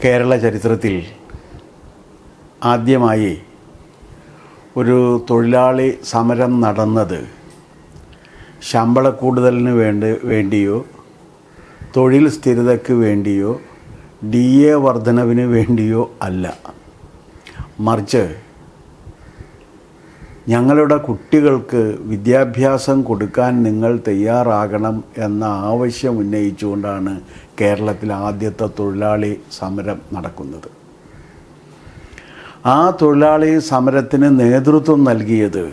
കേരള ചരിത്രത്തിൽ ആദ്യമായി ഒരു തൊഴിലാളി സമരം നടന്നത് ശമ്പള കൂടുതലിന് വേണ്ടിയോ തൊഴിൽ സ്ഥിരതയ്ക്ക് വേണ്ടിയോ DA വർധനവിന് വേണ്ടിയോ അല്ല, മറിച്ച് ഞങ്ങളുടെ കുട്ടികൾക്ക് വിദ്യാഭ്യാസം കൊടുക്കാൻ നിങ്ങൾ തയ്യാറാകണം എന്ന ആവശ്യം ഉന്നയിച്ചുകൊണ്ടാണ് കേരളത്തിലെ ആദ്യത്തെ തൊഴിലാളി സമരം നടക്കുന്നത്. ആ തൊഴിലാളി സമരത്തിന് നേതൃത്വം നൽകിയത്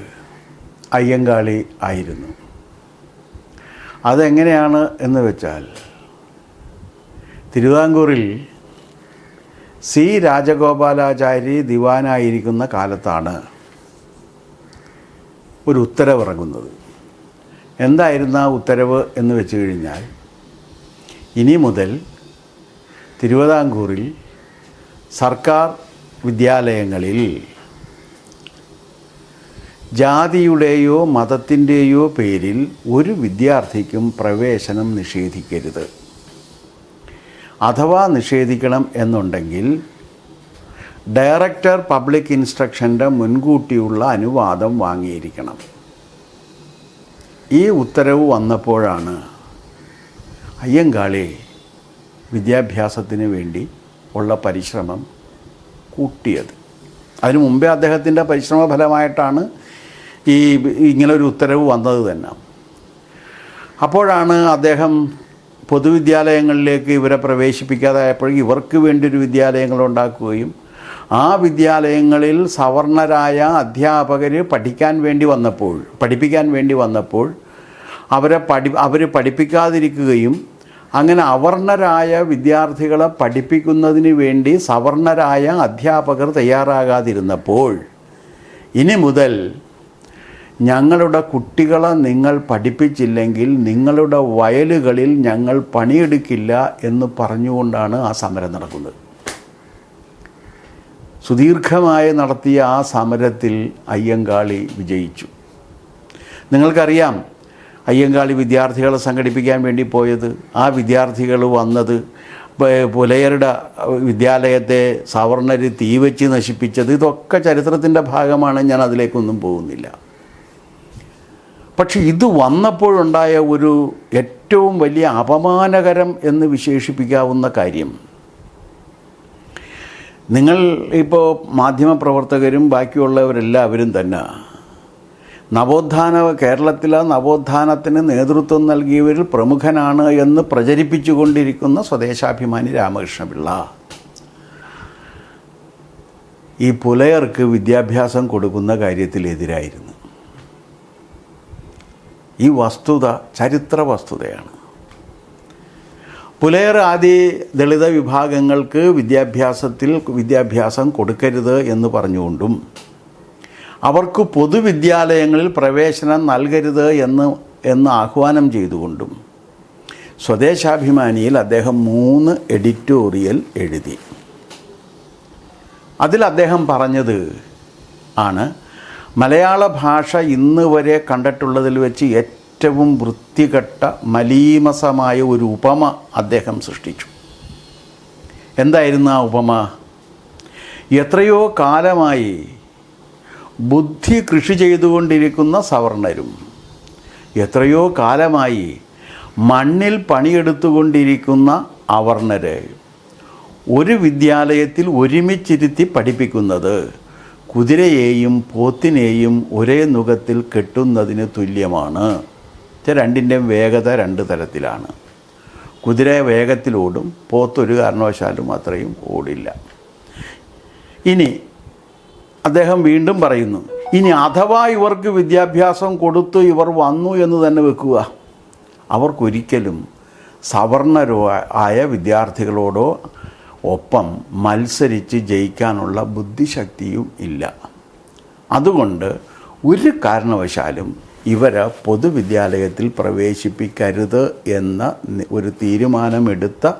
അയ്യങ്കാളി ആയിരുന്നു. അതെങ്ങനെയാണ് എന്ന് വെച്ചാൽ, തിരുവിതാംകൂറിൽ C. രാജഗോപാലാചാരി ദിവാനായിരിക്കുന്ന കാലത്താണ് ഒരു ഉത്തരവിറങ്ങുന്നത്. എന്തായിരുന്നു ആ ഉത്തരവ് എന്ന് വെച്ച് കഴിഞ്ഞാൽ, ഇനി മുതൽ തിരുവിതാംകൂറിൽ സർക്കാർ വിദ്യാലയങ്ങളിൽ ജാതിയുടെയോ മതത്തിൻ്റെയോ പേരിൽ ഒരു വിദ്യാർത്ഥിക്കും പ്രവേശനം നിഷേധിക്കരുത്. അഥവാ നിഷേധിക്കണം എന്നുണ്ടെങ്കിൽ ഡയറക്ടർ പബ്ലിക് ഇൻസ്ട്രക്ഷൻ്റെ മുൻകൂട്ടിയുള്ള അനുവാദം വാങ്ങിയിരിക്കണം. ഈ ഉത്തരവ് വന്നപ്പോഴാണ് അയ്യങ്കാളി വിദ്യാഭ്യാസത്തിന് വേണ്ടി ഉള്ള പരിശ്രമം കൂട്ടിയത്. അതിനു മുമ്പേ അദ്ദേഹത്തിൻ്റെ പരിശ്രമ ഫലമായിട്ടാണ് ഇങ്ങനൊരു ഉത്തരവ് വന്നത് തന്നെ. അപ്പോഴാണ് അദ്ദേഹം പൊതുവിദ്യാലയങ്ങളിലേക്ക് ഇവരെ പ്രവേശിപ്പിക്കാതായപ്പോഴും ഇവർക്ക് വേണ്ടി ഒരു വിദ്യാലയങ്ങൾ ഉണ്ടാക്കുകയും ആ വിദ്യാലയങ്ങളിൽ സവർണരായ അധ്യാപകർ പഠിപ്പിക്കാൻ വേണ്ടി വന്നപ്പോൾ അവർ പഠിപ്പിക്കാതിരിക്കുകയും അങ്ങനെ അവർണരായ വിദ്യാർത്ഥികളെ പഠിപ്പിക്കുന്നതിന് വേണ്ടി സവർണരായ അധ്യാപകർ തയ്യാറാകാതിരുന്നപ്പോൾ, ഇനി മുതൽ ഞങ്ങളുടെ കുട്ടികളെ നിങ്ങൾ പഠിപ്പിച്ചില്ലെങ്കിൽ നിങ്ങളുടെ വയലുകളിൽ ഞങ്ങൾ പണിയെടുക്കില്ല എന്ന് പറഞ്ഞുകൊണ്ടാണ് ആ സമരം നടക്കുന്നത്. സുദീർഘമായി നടത്തിയ ആ സമരത്തിൽ അയ്യങ്കാളി വിജയിച്ചു. നിങ്ങൾക്കറിയാം, അയ്യങ്കാളി വിദ്യാർത്ഥികളെ സംഘടിപ്പിക്കാൻ വേണ്ടി പോയത്, ആ വിദ്യാർത്ഥികൾ വന്നത് പുലയരുടെ വിദ്യാലയത്തെ സവർണർ തീവച്ച് നശിപ്പിച്ചത്, ഇതൊക്കെ ചരിത്രത്തിൻ്റെ ഭാഗമാണ്. ഞാൻ അതിലേക്കൊന്നും പോകുന്നില്ല. പക്ഷെ ഇത് വന്നപ്പോഴുണ്ടായ ഒരു ഏറ്റവും വലിയ അപമാനകരം എന്ന് വിശേഷിപ്പിക്കാവുന്ന കാര്യം, നിങ്ങൾ മാധ്യമപ്രവർത്തകരും ബാക്കിയുള്ളവരെല്ലാവരും തന്നെ കേരളത്തിലെ നവോത്ഥാനത്തിന് നേതൃത്വം നൽകിയവരിൽ പ്രമുഖനാണ് എന്ന് പ്രചരിപ്പിച്ചുകൊണ്ടിരിക്കുന്ന സ്വദേശാഭിമാനി രാമകൃഷ്ണപിള്ള ഈ പുലയർക്ക് വിദ്യാഭ്യാസം കൊടുക്കുന്ന കാര്യത്തിൽ എതിരായിരുന്നു. ഈ വസ്തുത ചരിത്ര വസ്തുതയാണ്. പുലയർ ആദി ദളിത വിഭാഗങ്ങൾക്ക് വിദ്യാഭ്യാസം കൊടുക്കരുത് എന്ന് പറഞ്ഞുകൊണ്ടും അവർക്ക് പൊതുവിദ്യാലയങ്ങളിൽ പ്രവേശനം നൽകരുത് എന്ന് ആഹ്വാനം ചെയ്തുകൊണ്ടും സ്വദേശാഭിമാനിയിൽ അദ്ദേഹം 3 എഡിറ്റോറിയൽ എഴുതി. അതിൽ അദ്ദേഹം പറഞ്ഞത് ആണ്, മലയാള ഭാഷ ഇന്ന് വരെ കണ്ടിട്ടുള്ളതിൽ വെച്ച് ഏറ്റവും വൃത്തികെട്ട മലീമസമായ ഒരു ഉപമ അദ്ദേഹം സൃഷ്ടിച്ചു. എന്തായിരുന്നു ആ ഉപമ? എത്രയോ കാലമായി ബുദ്ധി കൃഷി ചെയ്തുകൊണ്ടിരിക്കുന്ന സവർണരും എത്രയോ കാലമായി മണ്ണിൽ പണിയെടുത്തുകൊണ്ടിരിക്കുന്ന അവർണരെ ഒരു വിദ്യാലയത്തിൽ ഒരുമിച്ചിരുത്തി പഠിപ്പിക്കുന്നത് കുതിരയെയും പോത്തിനെയും ഒരേ നുകത്തിൽ കെട്ടുന്നതിന് തുല്യമാണ്. രണ്ടിൻ്റെയും വേഗത 2 തരത്തിലാണ്. കുതിര വേഗത്തിലോടും, പോത്തൊരു കാരണവശാലും അത്രയും ഓടില്ല. ഇനി അദ്ദേഹം വീണ്ടും പറയുന്നു, ഇനി അഥവാ ഇവർക്ക് വിദ്യാഭ്യാസം കൊടുത്തു ഇവർ വന്നു എന്ന് തന്നെ വെക്കുക, അവർക്കൊരിക്കലും സവർണരായ വിദ്യാർത്ഥികളോടോ ഒപ്പം മത്സരിച്ച് ജയിക്കാനുള്ള ബുദ്ധിശക്തിയും ഇല്ല. അതുകൊണ്ട് ഒരു കാരണവശാലും ഇവരെ പൊതുവിദ്യാലയത്തിൽ പ്രവേശിപ്പിക്കരുത് എന്ന ഒരു തീരുമാനമെടുത്ത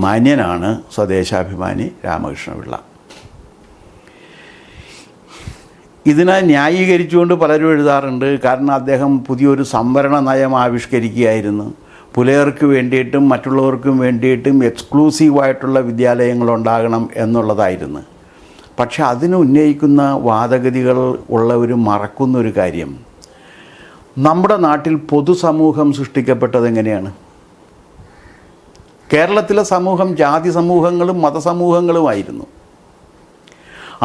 മാന്യനാണ് സ്വദേശാഭിമാനി രാമകൃഷ്ണപിള്ള. ഇതിനെ ന്യായീകരിച്ചുകൊണ്ട് പലരും എഴുതാറുണ്ട്. കാരണം അദ്ദേഹം പുതിയൊരു സംവരണ നയം ആവിഷ്കരിക്കുകയായിരുന്നു. പുലയർക്ക് വേണ്ടിയിട്ടും മറ്റുള്ളവർക്കും വേണ്ടിയിട്ടും എക്സ്ക്ലൂസീവായിട്ടുള്ള വിദ്യാലയങ്ങളുണ്ടാകണം എന്നുള്ളതായിരുന്നു. പക്ഷെ അതിന് ഉന്നയിക്കുന്ന വാദഗതികൾ ഉള്ളവർ മറക്കുന്നൊരു കാര്യം, നമ്മുടെ നാട്ടിൽ പൊതുസമൂഹം സൃഷ്ടിക്കപ്പെട്ടത് എങ്ങനെയാണ്? കേരളത്തിലെ സമൂഹം ജാതി സമൂഹങ്ങളും മതസമൂഹങ്ങളുമായിരുന്നു.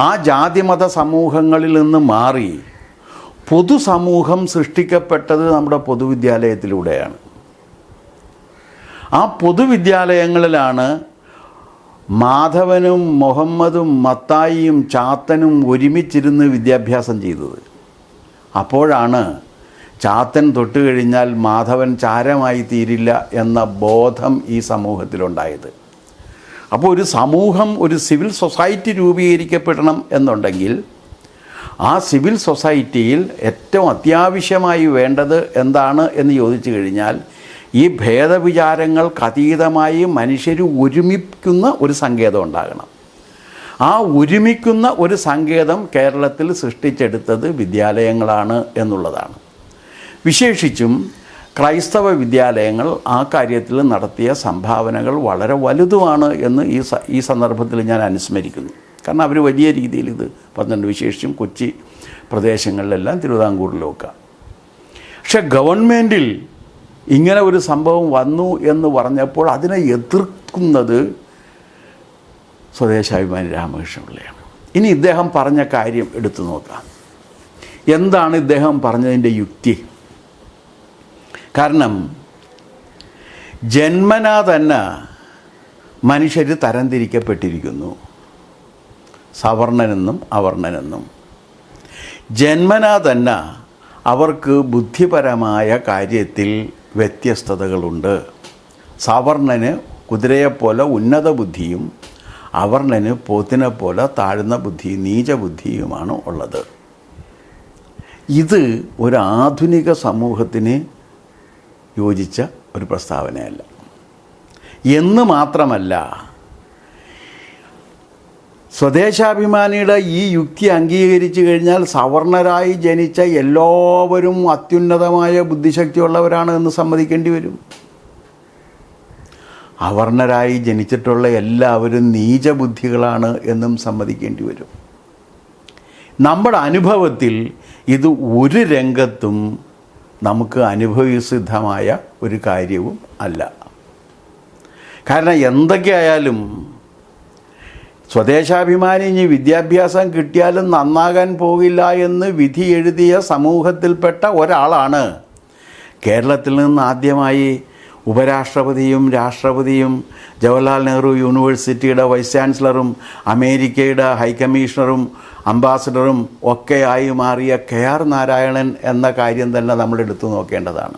ആ ജാതി മത സമൂഹങ്ങളിൽ നിന്ന് മാറി പൊതുസമൂഹം സൃഷ്ടിക്കപ്പെട്ടത് നമ്മുടെ പൊതുവിദ്യാലയത്തിലൂടെയാണ്. ആ പൊതുവിദ്യാലയങ്ങളിലാണ് മാധവനും മുഹമ്മദും മത്തായിയും ചാത്തനും ഒരുമിച്ചിരുന്ന് വിദ്യാഭ്യാസം ചെയ്തത്. അപ്പോഴാണ് ചാത്തൻ തൊട്ട് കഴിഞ്ഞാൽ മാധവൻ ചാരമായി തീരില്ല എന്ന ബോധം ഈ സമൂഹത്തിലുണ്ടായത്. അപ്പോൾ ഒരു സമൂഹം, ഒരു സിവിൽ സൊസൈറ്റി രൂപീകരിക്കപ്പെടണം എന്നുണ്ടെങ്കിൽ ആ സിവിൽ സൊസൈറ്റിയിൽ ഏറ്റവും അത്യാവശ്യമായി വേണ്ടത് എന്താണ് എന്ന് ചോദിച്ചു കഴിഞ്ഞാൽ ഈ ഭേദവിചാരങ്ങൾക്ക് അതീതമായി മനുഷ്യർ ഒരുമിക്കുന്ന ഒരു സങ്കേതം ഉണ്ടാകണം. ആ ഒരുമിക്കുന്ന ഒരു സങ്കേതം കേരളത്തിൽ സൃഷ്ടിച്ചെടുത്തത് വിദ്യാലയങ്ങളാണ് എന്നുള്ളതാണ്. വിശേഷിച്ചും ക്രൈസ്തവ വിദ്യാലയങ്ങൾ ആ കാര്യത്തിൽ നടത്തിയ സംഭാവനകൾ വളരെ വലുതുമാണ് എന്ന് ഈ സന്ദർഭത്തിൽ ഞാൻ അനുസ്മരിക്കുന്നു. കാരണം അവർ വലിയ രീതിയിൽ ഇത് പറഞ്ഞിട്ടുണ്ട്, വിശേഷിച്ചും കൊച്ചി പ്രദേശങ്ങളിലെല്ലാം, തിരുവിതാംകൂറിലുമൊക്കെ. പക്ഷെ ഗവൺമെൻറ്റിൽ ഇങ്ങനെ ഒരു സംഭവം വന്നു എന്ന് പറഞ്ഞപ്പോൾ അതിനെ എതിർക്കുന്നത് സ്വദേശാഭിമാനി രാമകൃഷ്ണപിള്ളയാണ്. ഇനി ഇദ്ദേഹം പറഞ്ഞ കാര്യം എടുത്തു നോക്കാം. എന്താണ് ഇദ്ദേഹം പറഞ്ഞതിൻ്റെ യുക്തി? കാരണം ജന്മനാ തന്നെ മനുഷ്യർ തരംതിരിക്കപ്പെട്ടിരിക്കുന്നു, സവർണനെന്നും അവർണനെന്നും. ജന്മനാ തന്നെ അവർക്ക് ബുദ്ധിപരമായ കാര്യത്തിൽ വ്യത്യസ്തതകളുണ്ട്. സവർണന് കുതിരയെപ്പോലെ ഉന്നത ബുദ്ധിയും അവർണന് പോത്തിനെപ്പോലെ താഴ്ന്ന ബുദ്ധിയും നീചബുദ്ധിയുമാണ് ഉള്ളത്. ഇത് ഒരു ആധുനിക സമൂഹത്തിന് യോജിച്ച ഒരു പ്രസ്താവനയല്ല എന്ന് മാത്രമല്ല, സ്വദേശാഭിമാനിയുടെ ഈ യുക്തി അംഗീകരിച്ചു കഴിഞ്ഞാൽ സവർണരായി ജനിച്ച എല്ലാവരും അത്യുന്നതമായ ബുദ്ധിശക്തിയുള്ളവരാണ് എന്ന് സമ്മതിക്കേണ്ടി വരും. അവർണരായി ജനിച്ചിട്ടുള്ള എല്ലാവരും നീചബുദ്ധികളാണ് എന്നും സമ്മതിക്കേണ്ടി വരും. നമ്മുടെ അനുഭവത്തിൽ ഇത് ഒരു രംഗത്തും നമുക്ക് അനുഭവസിദ്ധമായ ഒരു കാര്യവും അല്ല. കാരണം എന്തൊക്കെയായാലും സ്വദേശാഭിമാനി ഇനി വിദ്യാഭ്യാസം കിട്ടിയാലും നന്നാകാൻ പോകില്ല എന്ന് വിധി എഴുതിയ സമൂഹത്തിൽപ്പെട്ട ഒരാളാണ് കേരളത്തിൽ നിന്ന് ആദ്യമായി ഉപരാഷ്ട്രപതിയും രാഷ്ട്രപതിയും ജവഹർലാൽ നെഹ്റു യൂണിവേഴ്സിറ്റിയുടെ വൈസ് ചാൻസലറും അമേരിക്കയുടെ ഹൈക്കമ്മീഷണറും അംബാസഡറും ഒക്കെയായി മാറിയ KR നാരായണൻ എന്ന കാര്യം തന്നെ നമ്മൾ എടുത്തു നോക്കേണ്ടതാണ്.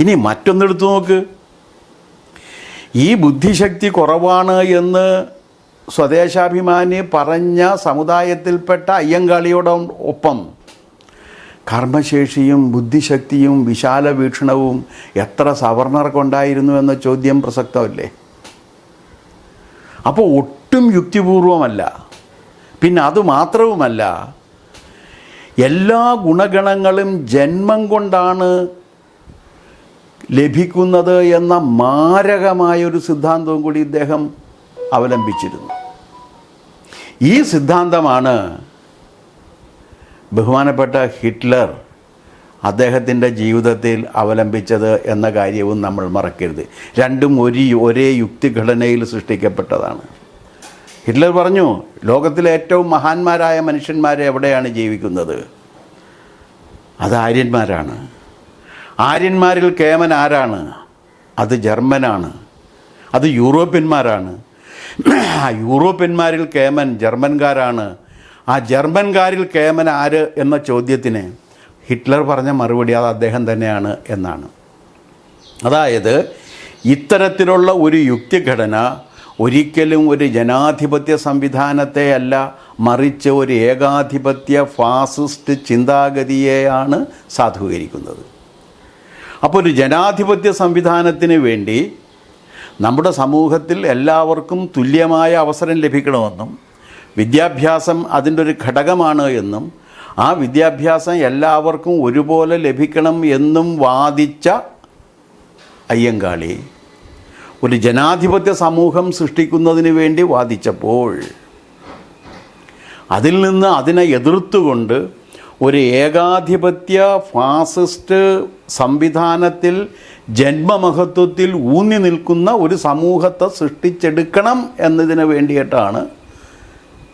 ഇനി മറ്റൊന്നെടുത്തു നോക്ക്. ഈ ബുദ്ധിശക്തി കുറവാണ് എന്ന് സ്വദേശാഭിമാനി പറഞ്ഞ സമുദായത്തിൽപ്പെട്ട അയ്യങ്കാളിയോടൊപ്പം കർമ്മശേഷിയും ബുദ്ധിശക്തിയും വിശാല വീക്ഷണവും എത്ര സവർണർക്കുണ്ടായിരുന്നു എന്ന ചോദ്യം പ്രസക്തമല്ലേ? അപ്പോൾ ഒട്ടും യുക്തിപൂർവമല്ല. പിന്നെ അതുമാത്രവുമല്ല, എല്ലാ ഗുണഗണങ്ങളും ജന്മം കൊണ്ടാണ് ലഭിക്കുന്നത് എന്ന മാരകമായൊരു സിദ്ധാന്തവും കൂടി ഇദ്ദേഹം അവലംബിച്ചിരുന്നു. ഈ സിദ്ധാന്തമാണ് ബഹുമാനപ്പെട്ട ഹിറ്റ്ലർ അദ്ദേഹത്തിൻ്റെ ജീവിതത്തിൽ അവലംബിച്ചത് എന്ന കാര്യവും നമ്മൾ മറക്കരുത്. രണ്ടും ഒരേ യുക്തിഘടനയിൽ സൃഷ്ടിക്കപ്പെട്ടതാണ്. ഹിറ്റ്ലർ പറഞ്ഞു, ലോകത്തിലെ ഏറ്റവും മഹാന്മാരായ മനുഷ്യന്മാർ എവിടെയാണ് ജീവിക്കുന്നത്? അത് ആര്യന്മാരാണ്. ആര്യന്മാരിൽ കേമൻ ആരാണ്? അത് ജർമ്മനാണ്. അത് യൂറോപ്യന്മാരാണ്. യൂറോപ്യന്മാരിൽ കേമൻ ജർമ്മൻകാരാണ്. ആ ജർമ്മൻകാരിൽ കേമൻ ആര് എന്ന ചോദ്യത്തിന് ഹിറ്റ്ലർ പറഞ്ഞ മറുപടി അത് അദ്ദേഹം തന്നെയാണ് എന്നാണ്. അതായത് ഇത്തരത്തിലുള്ള ഒരു യുക്തിഘടന ഒരിക്കലും ഒരു ജനാധിപത്യ സംവിധാനത്തെ അല്ല, മറിച്ച് ഒരു ഏകാധിപത്യ ഫാസിസ്റ്റ് ചിന്താഗതിയെയാണ് സാധൂകരിക്കുന്നത്. അപ്പോൾ ഒരു ജനാധിപത്യ സംവിധാനത്തിന് വേണ്ടി നമ്മുടെ സമൂഹത്തിൽ എല്ലാവർക്കും തുല്യമായ അവസരം ലഭിക്കണമെന്നും വിദ്യാഭ്യാസം അതിൻ്റെ ഒരു ഘടകമാണ് എന്നും ആ വിദ്യാഭ്യാസം എല്ലാവർക്കും ഒരുപോലെ ലഭിക്കണം എന്നും വാദിച്ച അയ്യങ്കാളി ഒരു ജനാധിപത്യ സമൂഹം സൃഷ്ടിക്കുന്നതിന് വേണ്ടി വാദിച്ചപ്പോൾ അതിൽ നിന്ന് അതിനെ എതിർത്തുകൊണ്ട് ഒരു ഏകാധിപത്യ ഫാസിസ്റ്റ് സംവിധാനത്തിൽ ജന്മമഹത്വത്തിൽ ഊന്നി നിൽക്കുന്ന ഒരു സമൂഹത്തെ സൃഷ്ടിച്ചെടുക്കണം എന്നതിന് വേണ്ടിയിട്ടാണ്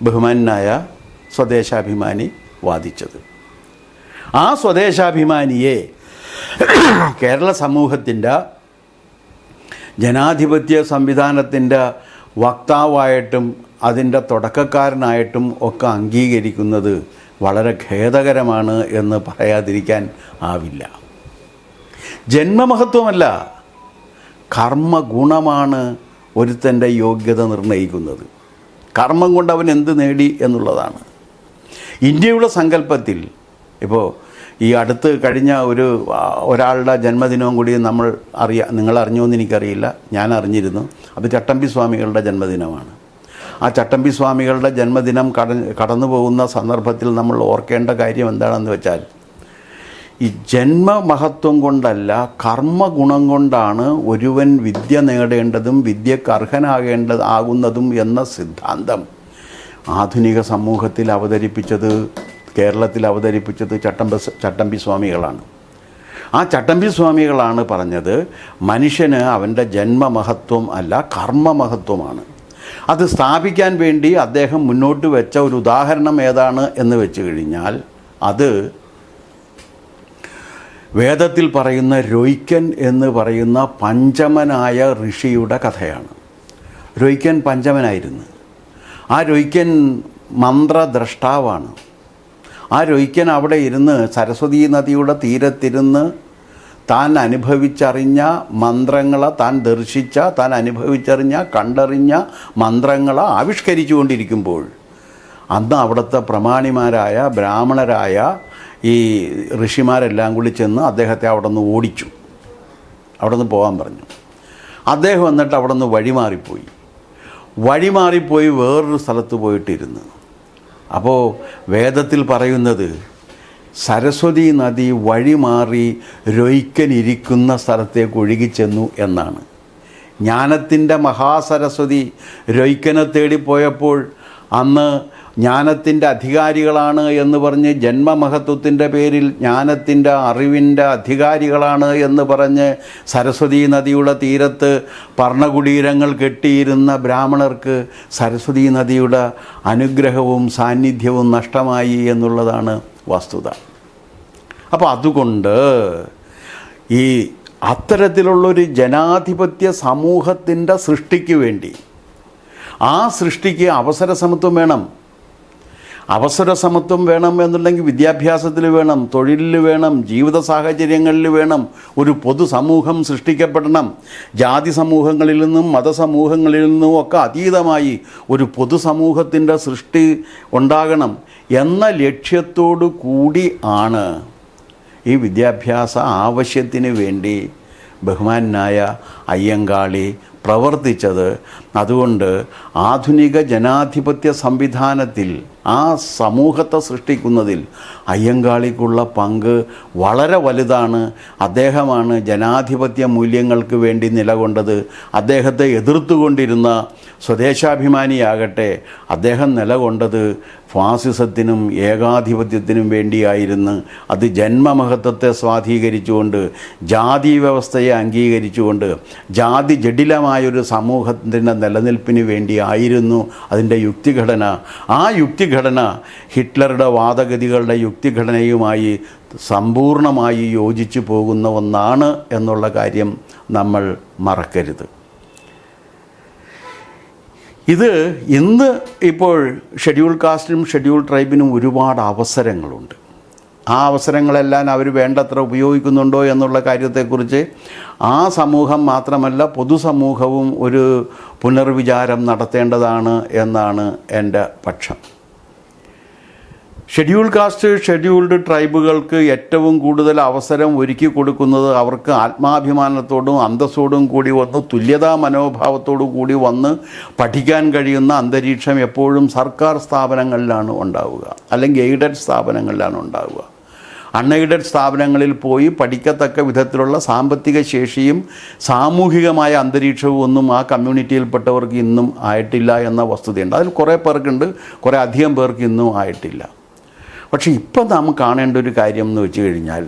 ബഹുമാനായ സ്വദേശാഭിമാനി വാദിച്ചത്. ആ സ്വദേശാഭിമാനിയെ കേരള സമൂഹത്തിൻ്റെ ജനാധിപത്യ സംവിധാനത്തിൻ്റെ വക്താവായിട്ടും അതിൻ്റെ തുടക്കക്കാരനായിട്ടും ഒക്കെ അംഗീകരിക്കുന്നത് വളരെ ഖേദകരമാണ് എന്ന് പറയാതിരിക്കാൻ ആവില്ല. ജന്മമഹത്വമല്ല, കർമ്മഗുണമാണ് ഒരുത്തൻ്റെ യോഗ്യത നിർണ്ണയിക്കുന്നത്. കർമ്മം കൊണ്ട് അവൻ എന്ത് നേടി എന്നുള്ളതാണ്. ഇന്ത്യയുടെ സങ്കല്പത്തിൽ ഇപ്പോൾ ഈ അടുത്ത് കഴിഞ്ഞ ഒരാളുടെ ജന്മദിനവും കൂടി നിങ്ങൾ അറിഞ്ഞോന്ന് എനിക്കറിയില്ല, ഞാൻ അറിഞ്ഞിരുന്നു. അത് ചട്ടമ്പി സ്വാമികളുടെ ജന്മദിനമാണ്. ആ ചട്ടമ്പി സ്വാമികളുടെ ജന്മദിനം കടന്നു പോകുന്ന സന്ദർഭത്തിൽ നമ്മൾ ഓർക്കേണ്ട കാര്യം എന്താണെന്ന് വെച്ചാൽ, ഈ ജന്മമഹത്വം കൊണ്ടല്ല കർമ്മഗുണം കൊണ്ടാണ് ഒരുവൻ വിദ്യ നേടേണ്ടതും വിദ്യക്ക് അർഹനാകേണ്ടതാകുന്നതും എന്ന സിദ്ധാന്തം ആധുനിക സമൂഹത്തിൽ കേരളത്തിൽ അവതരിപ്പിച്ചത് ചട്ടമ്പി സ്വാമികളാണ്. ആ ചട്ടമ്പി സ്വാമികളാണ് പറഞ്ഞത് മനുഷ്യന് അവൻ്റെ ജന്മമഹത്വം അല്ല കർമ്മമഹത്വമാണ്. അത് സ്ഥാപിക്കാൻ വേണ്ടി അദ്ദേഹം മുന്നോട്ട് വെച്ച ഒരു ഉദാഹരണം ഏതാണ് എന്ന് വെച്ച് കഴിഞ്ഞാൽ, അത് വേദത്തിൽ പറയുന്ന രൊയ്ക്കൻ എന്ന് പറയുന്ന പഞ്ചമനായ ഋഷിയുടെ കഥയാണ്. രൊയ്ക്കൻ പഞ്ചമനായിരുന്നു. ആ രൊയ്ക്കൻ മന്ത്രദ്രഷ്ടാവാണ്. ആ രൊയ്ക്കൻ അവിടെ ഇരുന്ന് സരസ്വതീ നദിയുടെ തീരത്തിരുന്ന് താൻ അനുഭവിച്ചറിഞ്ഞ മന്ത്രങ്ങളെ, താൻ ദർശിച്ച, താൻ അനുഭവിച്ചറിഞ്ഞ, കണ്ടറിഞ്ഞ മന്ത്രങ്ങളെ ആവിഷ്കരിച്ചു കൊണ്ടിരിക്കുമ്പോൾ അന്ന് അവിടുത്തെ പ്രമാണിമാരായ ബ്രാഹ്മണരായ ഈ ഋഷിമാരെല്ലാം കൂടി ചെന്ന് അദ്ദേഹത്തെ അവിടെ നിന്ന് ഓടിച്ചു. അവിടെ നിന്ന് പോകാൻ പറഞ്ഞു. അദ്ദേഹം എന്നിട്ട് അവിടെ നിന്ന് വഴിമാറിപ്പോയി വേറൊരു സ്ഥലത്ത് പോയിട്ടിരുന്നു. അപ്പോൾ വേദത്തിൽ പറയുന്നത് സരസ്വതി നദി വഴിമാറി രൊയ്ക്കനിരിക്കുന്ന സ്ഥലത്തേക്ക് ഒഴുകിച്ചെന്നു എന്നാണ്. ജ്ഞാനത്തിൻ്റെ മഹാസരസ്വതി രൊയ്ക്കനെ തേടിപ്പോയപ്പോൾ അന്ന് ജ്ഞാനത്തിൻ്റെ അധികാരികളാണ് എന്ന് പറഞ്ഞ്, ജന്മമഹത്വത്തിൻ്റെ പേരിൽ ജ്ഞാനത്തിൻ്റെ അറിവിൻ്റെ അധികാരികളാണ് എന്ന് പറഞ്ഞ് സരസ്വതീ നദിയുടെ തീരത്ത് പർണകുടീരങ്ങൾ കെട്ടിയിരുന്ന ബ്രാഹ്മണർക്ക് സരസ്വതീ നദിയുടെ അനുഗ്രഹവും സാന്നിധ്യവും നഷ്ടമായി എന്നുള്ളതാണ് വസ്തുത. അപ്പോൾ അതുകൊണ്ട് ഈ അത്തരത്തിലുള്ളൊരു ജനാധിപത്യ സമൂഹത്തിൻ്റെ സൃഷ്ടിക്ക് വേണ്ടി, ആ സൃഷ്ടിക്ക് അവസരസമത്വം വേണം എന്നുണ്ടെങ്കിൽ വിദ്യാഭ്യാസത്തിൽ വേണം, തൊഴിലിൽ വേണം, ജീവിത സാഹചര്യങ്ങളിൽ വേണം. ഒരു പൊതുസമൂഹം സൃഷ്ടിക്കപ്പെടണം. ജാതി സമൂഹങ്ങളിൽ നിന്നും മതസമൂഹങ്ങളിൽ നിന്നും ഒക്കെ അതീതമായി ഒരു പൊതുസമൂഹത്തിൻ്റെ സൃഷ്ടി ഉണ്ടാകണം എന്ന ലക്ഷ്യത്തോടു കൂടി ആണ് ഈ വിദ്യാഭ്യാസ ആവശ്യത്തിന് വേണ്ടി ബഹുമാനായ അയ്യങ്കാളി പ്രവർത്തിച്ചത്. അതുകൊണ്ട് ആധുനിക ജനാധിപത്യ സംവിധാനത്തിൽ ആ സമൂഹത്തെ സൃഷ്ടിക്കുന്നതിൽ അയ്യങ്കാളിക്കുള്ള പങ്ക് വളരെ വലുതാണ്. അദ്ദേഹമാണ് ജനാധിപത്യ മൂല്യങ്ങൾക്ക് വേണ്ടി നിലകൊണ്ടത്. അദ്ദേഹത്തെ എതിർത്തുകൊണ്ടിരുന്ന സ്വദേശാഭിമാനിയാകട്ടെ, അദ്ദേഹം നിലകൊണ്ടത് ഫാസിസത്തിനും ഏകാധിപത്യത്തിനും വേണ്ടിയായിരുന്നു. അത് ജന്മമഹത്വത്തെ സ്വാധീകരിച്ചുകൊണ്ട്, ജാതി വ്യവസ്ഥയെ അംഗീകരിച്ചുകൊണ്ട്, ജാതി ജഡിലമായൊരു സമൂഹത്തിൻ്റെ നിലനിൽപ്പിന് വേണ്ടിയായിരുന്നു അതിൻ്റെ യുക്തിഘടന. ആ യുക്തിഘടന ഹിറ്റ്ലറുടെ വാദഗതികളുടെ യുക്തിഘടനയുമായി സമ്പൂർണമായി യോജിച്ചു പോകുന്ന ഒന്നാണ് എന്നുള്ള കാര്യം നമ്മൾ മറക്കരുത്. ഇത് ഇന്ന് ഇപ്പോൾ ഷെഡ്യൂൾ കാസ്റ്റിനും ഷെഡ്യൂൾ ട്രൈബിനും ഒരുപാട് അവസരങ്ങളുണ്ട്. ആ അവസരങ്ങളെല്ലാം അവർ വേണ്ടത്ര ഉപയോഗിക്കുന്നുണ്ടോ എന്നുള്ള കാര്യത്തെക്കുറിച്ച് ആ സമൂഹം മാത്രമല്ല പൊതുസമൂഹവും ഒരു പുനർവിചാരം നടത്തേണ്ടതാണ് എന്നാണ് എൻ്റെ പക്ഷം. ഷെഡ്യൂൾ കാസ്റ്റ്, ഷെഡ്യൂൾഡ് ട്രൈബുകൾക്ക് ഏറ്റവും കൂടുതൽ അവസരം ഒരുക്കി കൊടുക്കുന്നത് അവർക്ക് ആത്മാഭിമാനത്തോടും അന്തസ്സോടും കൂടി വന്ന്, തുല്യതാ മനോഭാവത്തോടു കൂടി വന്ന് പഠിക്കാൻ കഴിയുന്ന അന്തരീക്ഷം എപ്പോഴും സർക്കാർ സ്ഥാപനങ്ങളിലാണ് ഉണ്ടാവുക, അല്ലെങ്കിൽ എയ്ഡഡ് സ്ഥാപനങ്ങളിലാണ് ഉണ്ടാവുക. അൺഎയ്ഡഡ് സ്ഥാപനങ്ങളിൽ പോയി പഠിക്കത്തക്ക വിധത്തിലുള്ള സാമ്പത്തിക ശേഷിയും സാമൂഹികമായ അന്തരീക്ഷവും ഒന്നും ആ കമ്മ്യൂണിറ്റിയിൽപ്പെട്ടവർക്ക് ഇന്നും ആയിട്ടില്ല എന്ന വസ്തുതയുണ്ട്. അതിൽ കുറേ പേർക്കുണ്ട്, കുറേ അധികം പേർക്ക് ഇന്നും ആയിട്ടില്ല. പക്ഷേ ഇപ്പം നാം കാണേണ്ട ഒരു കാര്യം എന്ന് വെച്ച് കഴിഞ്ഞാൽ,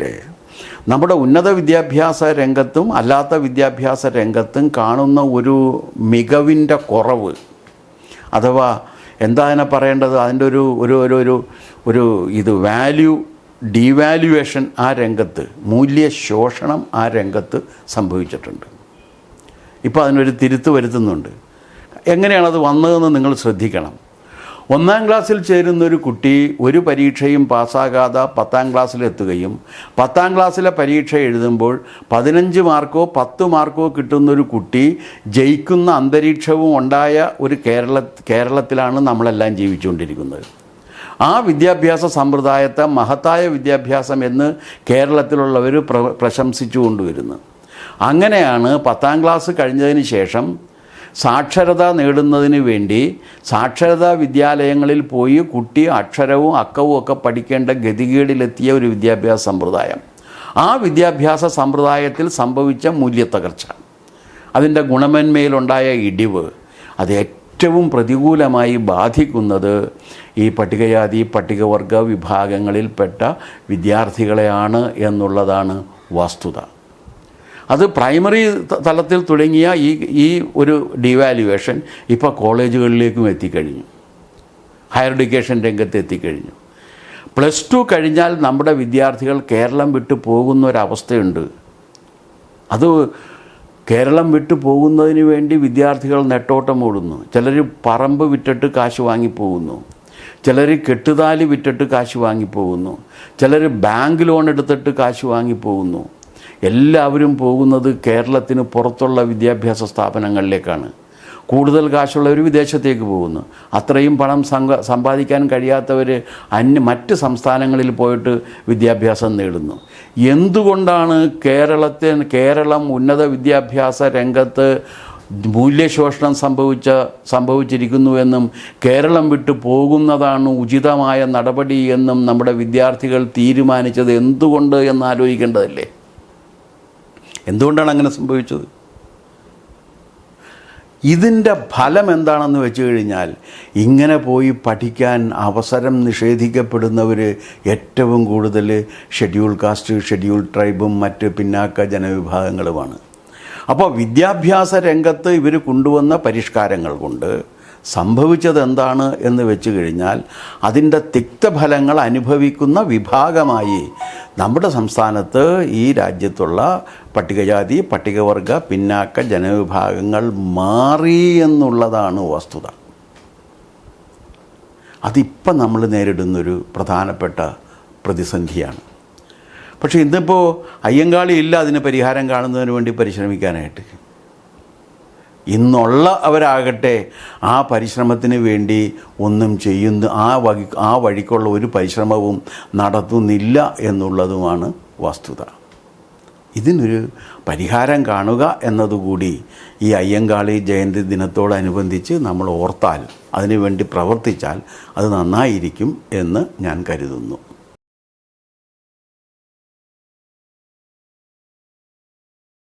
നമ്മുടെ ഉന്നത വിദ്യാഭ്യാസ രംഗത്തും അല്ലാത്ത വിദ്യാഭ്യാസ രംഗത്തും കാണുന്ന ഒരു മികവിൻ്റെ കുറവ്, അഥവാ എന്താ അതിനെ പറയേണ്ടത്, അതിൻ്റെ ഒരു ഇത് ഡീവാല്യുവേഷൻ ആ രംഗത്ത്, മൂല്യശോഷണം ആ രംഗത്ത് സംഭവിച്ചിട്ടുണ്ട്. ഇപ്പോൾ അതിനൊരു തിരുത്ത് വരുത്തുന്നുണ്ട്. എങ്ങനെയാണത് വന്നതെന്ന് നിങ്ങൾ ശ്രദ്ധിക്കണം. 1-ാം ക്ലാസ്സിൽ ചേരുന്നൊരു കുട്ടി ഒരു പരീക്ഷയും പാസ്സാകാതെ 10-ാം ക്ലാസ്സിലെത്തുകയും 10-ാം ക്ലാസ്സിലെ പരീക്ഷ എഴുതുമ്പോൾ 15 മാർക്കോ 10 മാർക്കോ കിട്ടുന്നൊരു കുട്ടി ജയിക്കുന്ന അന്തരീക്ഷവും ഉണ്ടായ ഒരു കേരളത്തിലാണ് നമ്മളെല്ലാം ജീവിച്ചുകൊണ്ടിരിക്കുന്നത്. ആ വിദ്യാഭ്യാസ സമ്പ്രദായത്തെ മഹത്തായ വിദ്യാഭ്യാസം എന്ന് കേരളത്തിലുള്ളവർ പ്രശംസിച്ചു കൊണ്ടുവരുന്നു. അങ്ങനെയാണ് 10-ാം ക്ലാസ് കഴിഞ്ഞതിന് ശേഷം സാക്ഷരത നേടുന്നതിന് വേണ്ടി സാക്ഷരതാ വിദ്യാലയങ്ങളിൽ പോയി കുട്ടി അക്ഷരവും അക്കവും ഒക്കെ പഠിക്കേണ്ട ഗതികേടിലെത്തിയ ഒരു വിദ്യാഭ്യാസ സമ്പ്രദായം. ആ വിദ്യാഭ്യാസ സമ്പ്രദായത്തിൽ സംഭവിച്ച മൂല്യത്തകർച്ച, അതിൻ്റെ ഗുണമേന്മയിലുണ്ടായ ഇടിവ്, അത് ഏറ്റവും പ്രതികൂലമായി ബാധിക്കുന്നത് ഈ പട്ടികജാതി പട്ടികവർഗ വിഭാഗങ്ങളിൽപ്പെട്ട വിദ്യാർത്ഥികളെയാണ് എന്നുള്ളതാണ് വസ്തുത. അത് പ്രൈമറി തലത്തിൽ തുടങ്ങിയ ഈ ഒരു ഡിവാല്യുവേഷൻ ഇപ്പോൾ കോളേജുകളിലേക്കും എത്തിക്കഴിഞ്ഞു, ഹയർ എഡ്യൂക്കേഷൻ രംഗത്ത് എത്തിക്കഴിഞ്ഞു. +2 കഴിഞ്ഞാൽ നമ്മുടെ വിദ്യാർത്ഥികൾ കേരളം വിട്ടു പോകുന്ന ഒരവസ്ഥയുണ്ട്. അത് കേരളം വിട്ടു പോകുന്നതിന് വേണ്ടി വിദ്യാർത്ഥികൾ നെട്ടോട്ടം ഓടുന്നു. ചിലർ പറമ്പ് വിറ്റിട്ട് കാശ് വാങ്ങിപ്പോകുന്നു, ചിലർ കെട്ടുതാലി വിറ്റിട്ട് കാശ് വാങ്ങിപ്പോകുന്നു, ചിലർ ബാങ്ക് ലോൺ എടുത്തിട്ട് കാശ് വാങ്ങിപ്പോകുന്നു. എല്ലാവരും പോകുന്നത് കേരളത്തിന് പുറത്തുള്ള വിദ്യാഭ്യാസ സ്ഥാപനങ്ങളിലേക്കാണ്. കൂടുതൽ കാശുള്ളവർ വിദേശത്തേക്ക് പോകുന്നു. അത്രയും പണം സമ്പാദിക്കാൻ കഴിയാത്തവർ മറ്റ് സംസ്ഥാനങ്ങളിൽ പോയിട്ട് വിദ്യാഭ്യാസം നേടുന്നു. എന്തുകൊണ്ടാണ് കേരളം ഉന്നത വിദ്യാഭ്യാസ രംഗത്ത് മൂല്യശോഷണം സംഭവിച്ചിരിക്കുന്നുവെന്നും കേരളം വിട്ടു പോകുന്നതാണ് ഉചിതമായ നടപടി എന്നും നമ്മുടെ വിദ്യാർത്ഥികൾ തീരുമാനിച്ചത് എന്തുകൊണ്ട് എന്നാലോചിക്കേണ്ടതല്ലേ? എന്തുകൊണ്ടാണ് അങ്ങനെ സംഭവിച്ചത്? ഇതിൻ്റെ ഫലം എന്താണെന്ന് വെച്ച് കഴിഞ്ഞാൽ, ഇങ്ങനെ പോയി പഠിക്കാൻ അവസരം നിഷേധിക്കപ്പെടുന്നവർ ഏറ്റവും കൂടുതൽ ഷെഡ്യൂൾ കാസ്റ്റ്, ഷെഡ്യൂൾ ട്രൈബും മറ്റ് പിന്നാക്ക ജനവിഭാഗങ്ങളുമാണ്. അപ്പോൾ വിദ്യാഭ്യാസ രംഗത്ത് ഇവർ കൊണ്ടുവന്ന പരിഷ്കാരങ്ങൾ കൊണ്ട് സംഭവിച്ചത് എന്താണ് എന്ന് വെച്ച് കഴിഞ്ഞാൽ, അതിൻ്റെ തിക്തഫലങ്ങൾ അനുഭവിക്കുന്ന വിഭാഗമായി നമ്മുടെ സംസ്ഥാനത്ത് ഈ രാജ്യത്തുള്ള പട്ടികജാതി പട്ടികവർഗ പിന്നാക്ക ജനവിഭാഗങ്ങൾ മാറി എന്നുള്ളതാണ് വസ്തുത. അതിപ്പം നമ്മൾ നേരിടുന്നൊരു പ്രധാനപ്പെട്ട പ്രതിസന്ധിയാണ്. പക്ഷേ ഇന്നിപ്പോൾ അയ്യങ്കാളി ഇല്ല അതിന് പരിഹാരം കാണുന്നതിന് വേണ്ടി പരിശ്രമിക്കാനായിട്ട്. ഇന്നുള്ള അവരാകട്ടെ ആ പരിശ്രമത്തിന് വേണ്ടി ഒന്നും ആ വഴിക്കുള്ള ഒരു പരിശ്രമവും നടത്തുന്നില്ല എന്നുള്ളതുമാണ് വസ്തുത. ഇതിനൊരു പരിഹാരം കാണുക എന്നതുകൂടി ഈ അയ്യങ്കാളി ജയന്തി ദിനത്തോടനുബന്ധിച്ച് നമ്മൾ ഓർത്താൽ, അതിനുവേണ്ടി പ്രവർത്തിച്ചാൽ അത് നന്നായിരിക്കും എന്ന് ഞാൻ കരുതുന്നു.